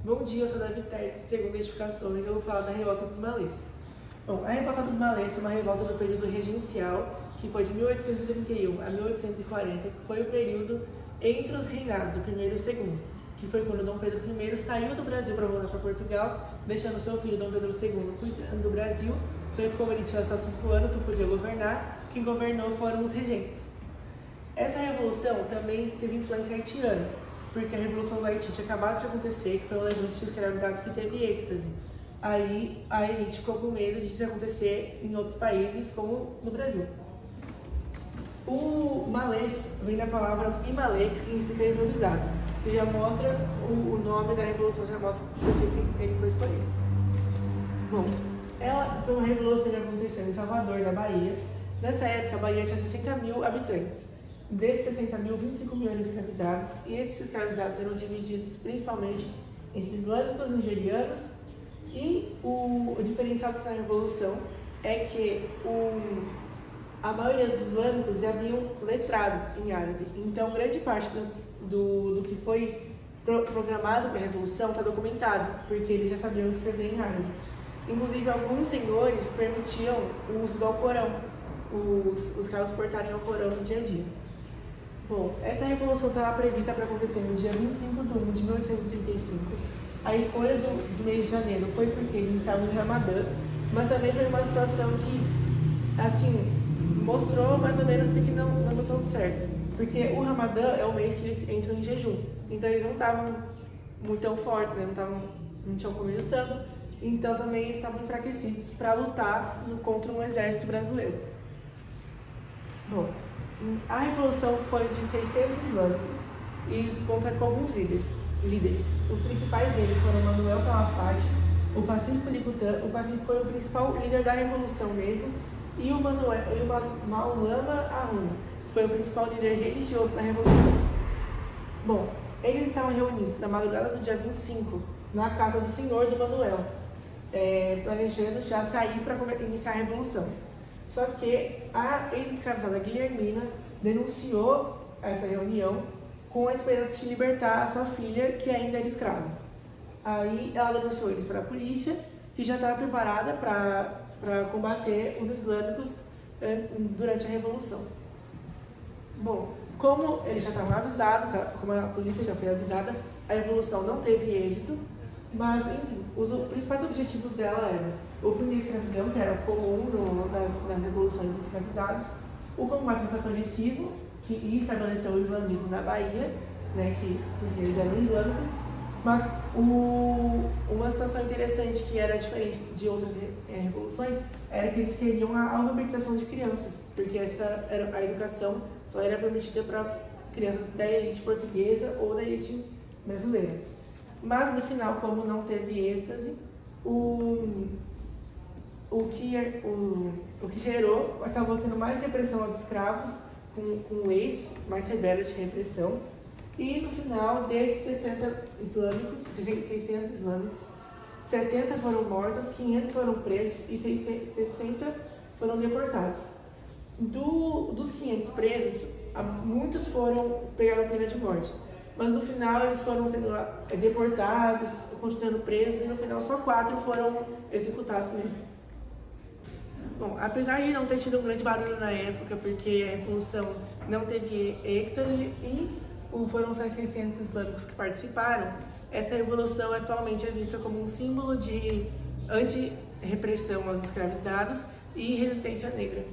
Bom dia, eu sou Davi Tertes, segundo Edificações, eu vou falar da Revolta dos Malês. Bom, a Revolta dos Malês foi uma revolta do período regencial, que foi de 1831 a 1840, que foi o período entre os reinados, o primeiro e o segundo, que foi quando Dom Pedro I saiu do Brasil para voltar para Portugal, deixando seu filho Dom Pedro II cuidando do Brasil, só que como ele tinha só 5 anos, não podia governar, quem governou foram os regentes. Essa revolução também teve influência haitiana, porque a Revolução do Haiti tinha acabado de acontecer, que foi um levante de escravizados que teve êxtase. Aí a elite ficou com medo de isso acontecer em outros países, como no Brasil. O malês vem da palavra imalê, que significa escravizado, e já mostra o nome da revolução, já mostra por que ele foi escolhido. Bom, ela foi uma revolução que aconteceu em Salvador, na Bahia. Nessa época, a Bahia tinha 60 mil habitantes. Desses 60 mil, 25 mil eram escravizados, e esses escravizados eram divididos principalmente entre islâmicos, nigerianos, e o diferencial dessa revolução é que a maioria dos islâmicos já haviam letrados em árabe, então grande parte do que foi programado para a revolução está documentado, porque eles já sabiam escrever em árabe. Inclusive, alguns senhores permitiam o uso do Alcorão, os escravos portarem o Alcorão no dia a dia. Bom, essa revolução estava prevista para acontecer no dia 25 de 1 de 1835. A escolha do mês de janeiro foi porque eles estavam no Ramadã, mas também foi uma situação que, assim, mostrou mais ou menos que não deu tão certo. Porque o Ramadã é o mês que eles entram em jejum, então eles não estavam muito tão fortes, né? Não tinham comido tanto, então também eles estavam enfraquecidos para lutar contra um exército brasileiro. Bom, a revolução foi de 600 islâmicos e conta com alguns líderes. Os principais deles foram Manuel Calafate, o Pacífico Licutã. O Pacífico foi o principal líder da revolução mesmo, e o Maulana Arruna, que foi o principal líder religioso da revolução. Bom, eles estavam reunidos na madrugada do dia 25 na casa do senhor do Manuel, planejando já sair para iniciar a revolução. Só que a ex-escravizada Guilhermina denunciou essa reunião com a esperança de libertar a sua filha, que ainda era escrava. Aí ela denunciou eles para a polícia, que já estava preparada para combater os islâmicos durante a Revolução. Bom, como eles já estavam avisados, como a polícia já foi avisada, a Revolução não teve êxito, mas, enfim, os principais objetivos dela eram o fim da escravidão, que era comum nas revoluções dos escravizados, o combate ao catolicismo, que estabeleceu o islamismo na Bahia, né, porque eles eram islâmicos, mas uma situação interessante que era diferente de outras revoluções era que eles queriam a alfabetização de crianças, porque a educação só era permitida para crianças da elite portuguesa ou da elite brasileira. Mas no final, como não teve êxtase, o que gerou acabou sendo mais repressão aos escravos, com leis mais severas de repressão. E no final, desses 600 islâmicos, 70 foram mortos, 500 foram presos e 60 foram deportados. Dos 500 presos, muitos pegaram pena de morte. Mas no final eles foram sendo deportados, continuando presos, e no final só 4 foram executados mesmo. Bom, apesar de não ter tido um grande barulho na época, porque a Revolução não teve êxtase e foram só 600 islâmicos que participaram, essa revolução atualmente é vista como um símbolo de anti-repressão aos escravizados e resistência negra.